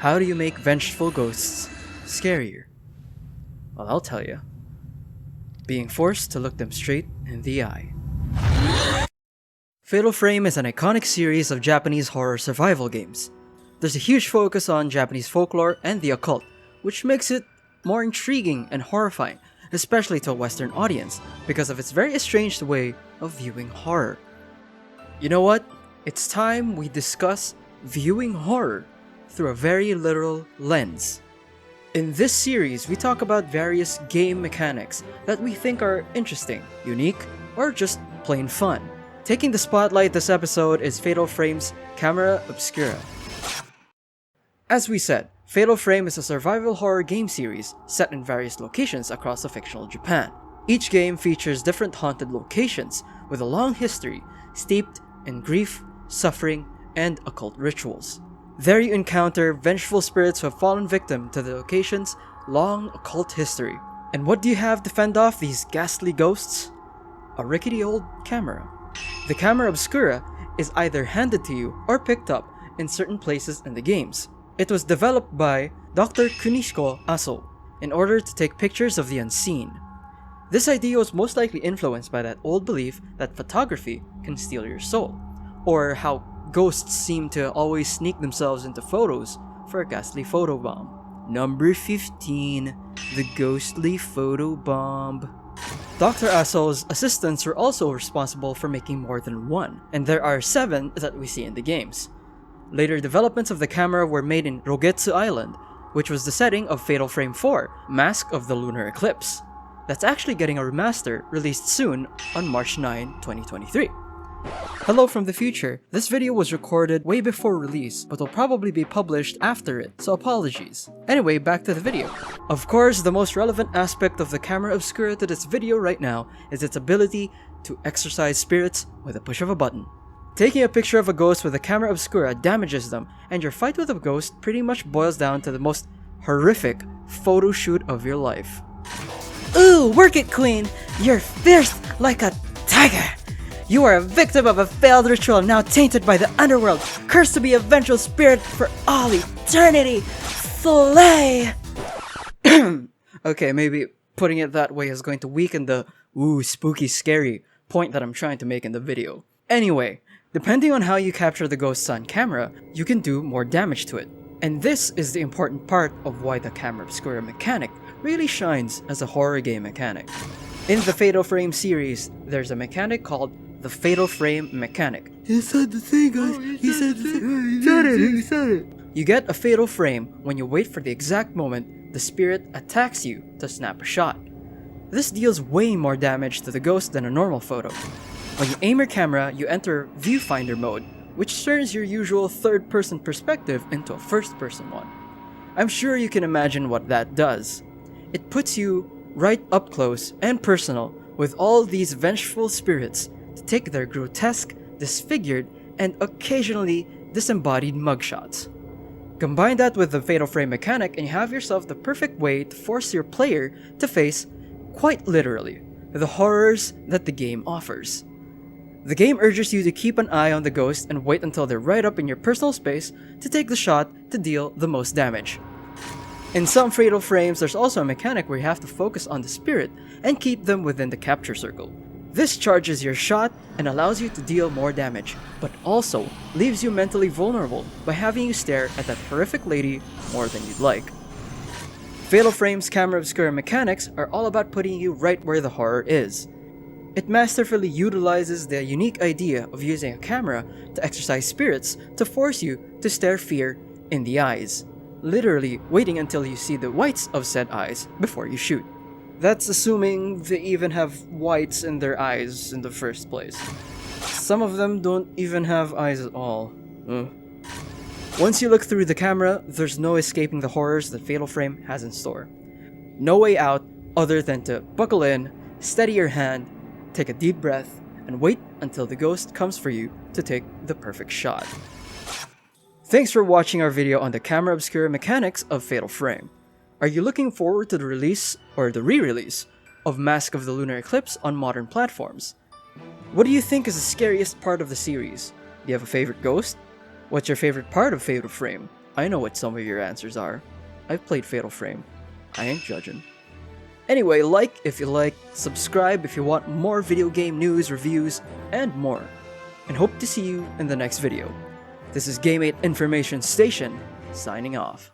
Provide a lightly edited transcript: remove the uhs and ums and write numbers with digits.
How do you make vengeful ghosts scarier? Well, I'll tell you. Being forced to look them straight in the eye. Fatal Frame is an iconic series of Japanese horror survival games. There's a huge focus on Japanese folklore and the occult, which makes it more intriguing and horrifying, especially to a Western audience, because of its very estranged way of viewing horror. You know what? It's time we discuss viewing horror through a very literal lens. In this series, we talk about various game mechanics that we think are interesting, unique, or just plain fun. Taking the spotlight this episode is Fatal Frame's Camera Obscura. As we said, Fatal Frame is a survival horror game series set in various locations across the fictional Japan. Each game features different haunted locations with a long history steeped in grief, suffering, and occult rituals. There you encounter vengeful spirits who have fallen victim to the location's long occult history. And what do you have to fend off these ghastly ghosts? A rickety old camera. The Camera Obscura is either handed to you or picked up in certain places in the games. It was developed by Dr. Kunishiko Aso in order to take pictures of the unseen. This idea was most likely influenced by that old belief that photography can steal your soul, or how ghosts seem to always sneak themselves into photos for a ghastly photobomb. Number 15, the ghostly photobomb. Dr. Aso's assistants were also responsible for making more than one, and there are 7 that we see in the games. Later developments of the camera were made in Rogetsu Island, which was the setting of Fatal Frame 4, Mask of the Lunar Eclipse. That's actually getting a remaster released soon on March 9, 2023. Hello from the future. This video was recorded way before release, but will probably be published after it, so apologies. Anyway, back to the video. Of course, the most relevant aspect of the Camera Obscura to this video right now is its ability to exorcise spirits with a push of a button. Taking a picture of a ghost with a Camera Obscura damages them, and your fight with a ghost pretty much boils down to the most horrific photo shoot of your life. Ooh, work it, Queen! You're fierce like a tiger! You are a victim of a failed ritual now tainted by the underworld, cursed to be a vengeful spirit for all eternity! Slay! Okay, maybe putting it that way is going to weaken the ooh, spooky, scary point that I'm trying to make in the video. Anyway, depending on how you capture the ghosts on camera, you can do more damage to it. And this is the important part of why the Camera Obscura mechanic really shines as a horror game mechanic. In the Fatal Frame series, there's a mechanic called the Fatal Frame mechanic. He said the thing, guys. He said the thing. He said it. You get a Fatal Frame when you wait for the exact moment the spirit attacks you to snap a shot. This deals way more damage to the ghost than a normal photo. When you aim your camera, you enter viewfinder mode, which turns your usual third-person perspective into a first-person one. I'm sure you can imagine what that does. It puts you right up close and personal with all these vengeful spirits to take their grotesque, disfigured, and occasionally disembodied mugshots. Combine that with the Fatal Frame mechanic and you have yourself the perfect way to force your player to face, quite literally, the horrors that the game offers. The game urges you to keep an eye on the ghost and wait until they're right up in your personal space to take the shot to deal the most damage. In some Fatal Frames, there's also a mechanic where you have to focus on the spirit and keep them within the capture circle. This charges your shot and allows you to deal more damage, but also leaves you mentally vulnerable by having you stare at that horrific lady more than you'd like. Fatal Frame's Camera Obscura mechanics are all about putting you right where the horror is. It masterfully utilizes the unique idea of using a camera to exorcise spirits to force you to stare fear in the eyes, literally waiting until you see the whites of said eyes before you shoot. That's assuming they even have whites in their eyes in the first place. Some of them don't even have eyes at all. Once you look through the camera, there's no escaping the horrors that Fatal Frame has in store. No way out other than to buckle in, steady your hand, take a deep breath, and wait until the ghost comes for you to take the perfect shot. Thanks for watching our video on the Camera Obscura mechanics of Fatal Frame. Are you looking forward to the release, or the re-release, of Mask of the Lunar Eclipse on modern platforms? What do you think is the scariest part of the series? Do you have a favorite ghost? What's your favorite part of Fatal Frame? I know what some of your answers are. I've played Fatal Frame. I ain't judging. Anyway, like if you like, subscribe if you want more video game news, reviews, and more. And hope to see you in the next video. This is Game 8 Information Station, signing off.